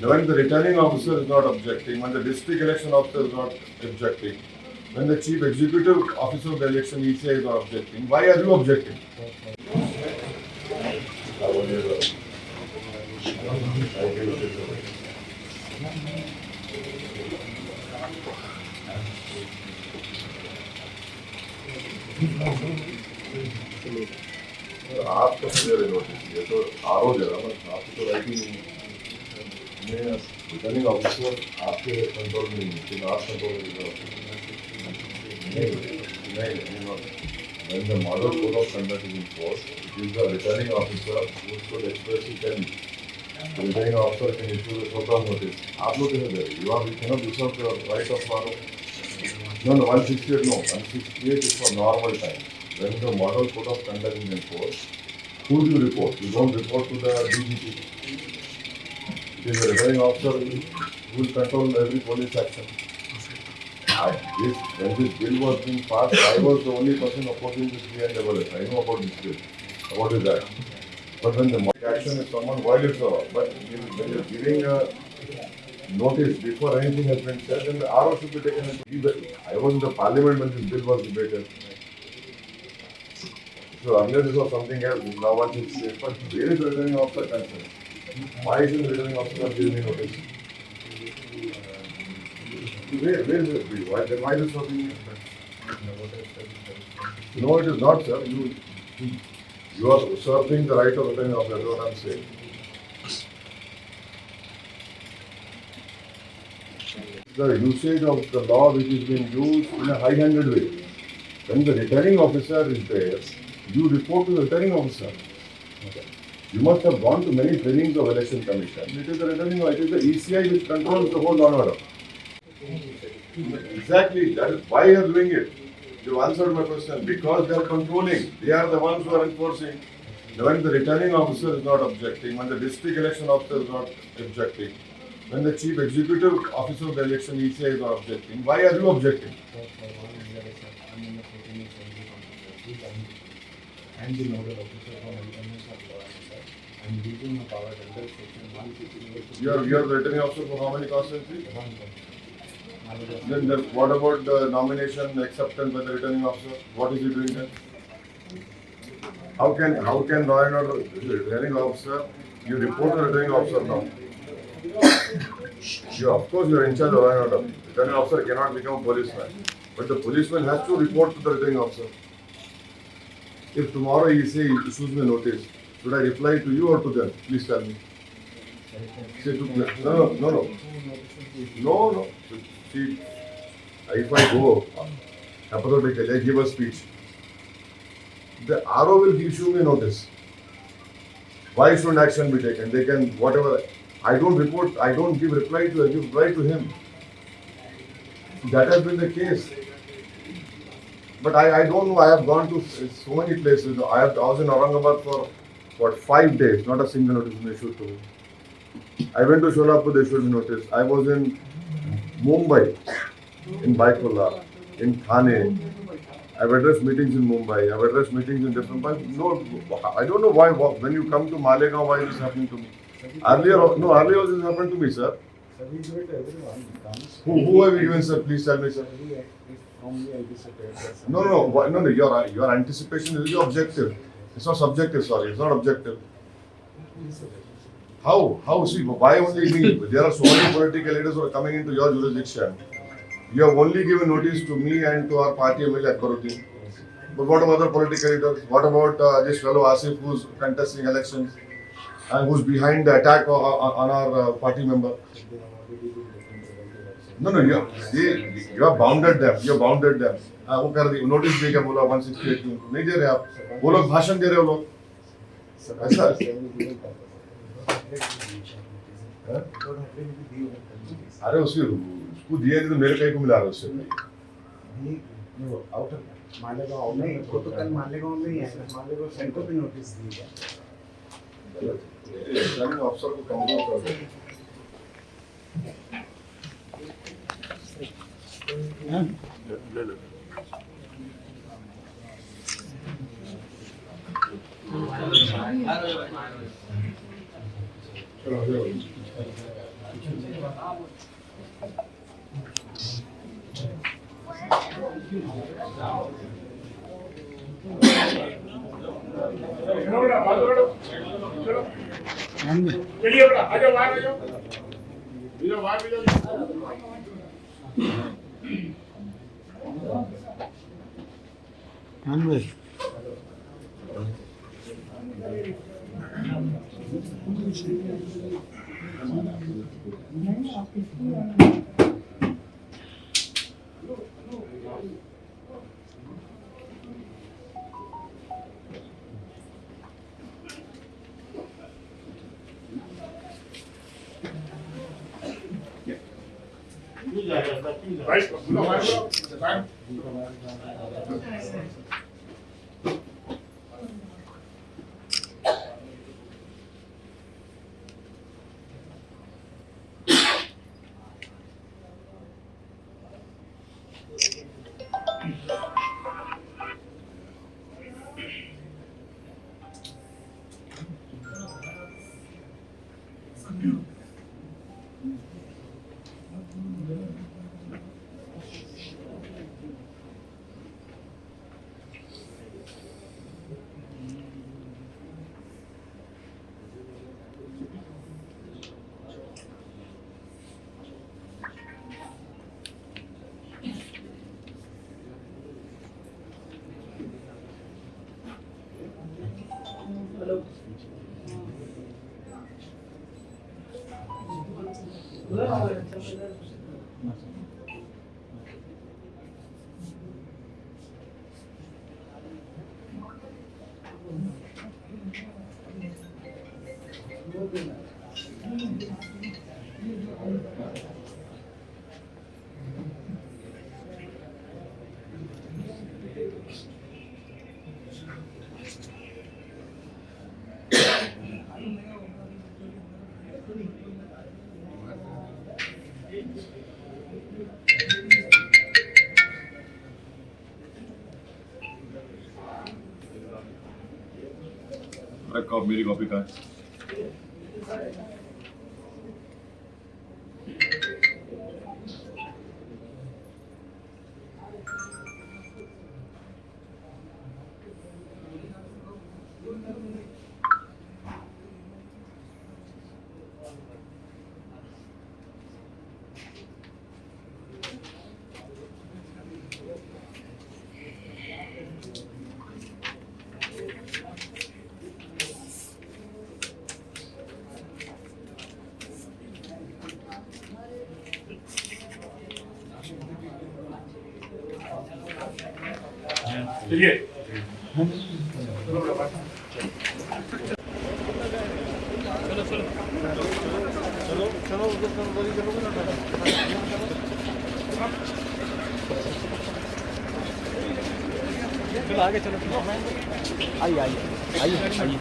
when the returning officer is not objecting, when the district election officer is not objecting, when the chief executive officer of the election ECI is not objecting, why are you objecting? आप कैसे दे रहे notice? ये तो RO दे रहा है, आपकी तो writing में रिटर्निंग ऑफिसर आपके कंट्रोल में नहीं, सिर्फ आप कंट्रोल नहीं। When the model code of conduct is enforced, it is the returning officer who should expressly tell you. The returning officer can issue the so-called notice. आप लोग कैसे दे रहे? You cannot usurp the right of RO. No, 168 no. 168 is for normal time. When the model code of conduct is enforced, who do you report? You don't report to the DGP. It is the returning officer who will control every police action. When this bill was being passed, I was the only person opposing this BNSS. I know about this bill, about this act. But when the action is someone violates the law, but when you're giving a notice before anything has been said, then the RO should be taken into. I was in the parliament when this bill was debated. So earlier this was something else. Now what is safe? But where is the returning officer concerned? Why isn't the returning officer giving me notice? Where is it? Why this not being? No, it is not, sir. You are usurping the right of returning officer. That's what I'm saying. The usage of the law which is being used in a high-handed way. When the returning officer is there, you report to the returning officer. You must have gone to many trainings of election commission. It is the returning officer, it is the ECI which controls the whole law and order. Exactly, that is why you are doing it. You answered my question. Because they are controlling, they are the ones who are enforcing. When the returning officer is not objecting, when the district election officer is not objecting, when the chief executive officer of the election ECI is not objecting, why are you objecting? And the nodal officer from LMS of law and using the power under section 158. You are the returning officer for how many constituencies? Then what about the nomination acceptance by the returning officer? What is he doing then? How can law and order returning officer, you report to the returning officer now? Of course you are in charge of law and order. Returning officer cannot become a policeman. But the policeman has to report to the returning officer. If tomorrow he issues me a notice, should I reply to you or to them? Please tell me. Say to no. No. See, if I go, hypothetically, I give a speech, the RO will issue me a notice. Why shouldn't action be taken? They can, whatever, I don't report, I don't give reply to, I give reply to him. That has been the case. But I don't know, I have gone to so many places. I was in Aurangabad for 5 days, not a single notice been issued to me. I went to Sholapur, they issued me notice. I was in Mumbai, in Baikola, in Thane. I've addressed meetings in Mumbai, I've addressed meetings in different places. No, I don't know why, when you come to Malegaon, why this is happening to me. Earlier this happened to me, sir. Who have you given, sir? Please tell me, sir. No, your anticipation is your objective. It's not subjective, sorry, it's not objective. How? See, why only me? There are so many political leaders who are coming into your jurisdiction. You have only given notice to me and to our party MLA Akbaruddin. But what about other political leaders? What about this fellow Asif who's contesting elections and who's behind the attack on our party member? No, you have bounded them. You have bounded them. वो कर दी notice दे क्या बोला 168 नहीं दे रहे आप वो लोग भाषण दे रहे हो लोग ऐसा अरे उसको दिया नहीं तो मेरे कहीं को मिला रहा उससे मालेगांव में को तो कल मालेगांव में ही है मालेगांव सेंटर पे नोटिस दी है अफसर को कमजोर कर दे चलिए बेटा आ जाओ बाहर आ जाओ भी जाओ बाहर भी जाओ भाई बोलो भाई बोलो टाइम मेरी कॉपी का चलिए चलो आगे चलो आइए आइए आइए आइए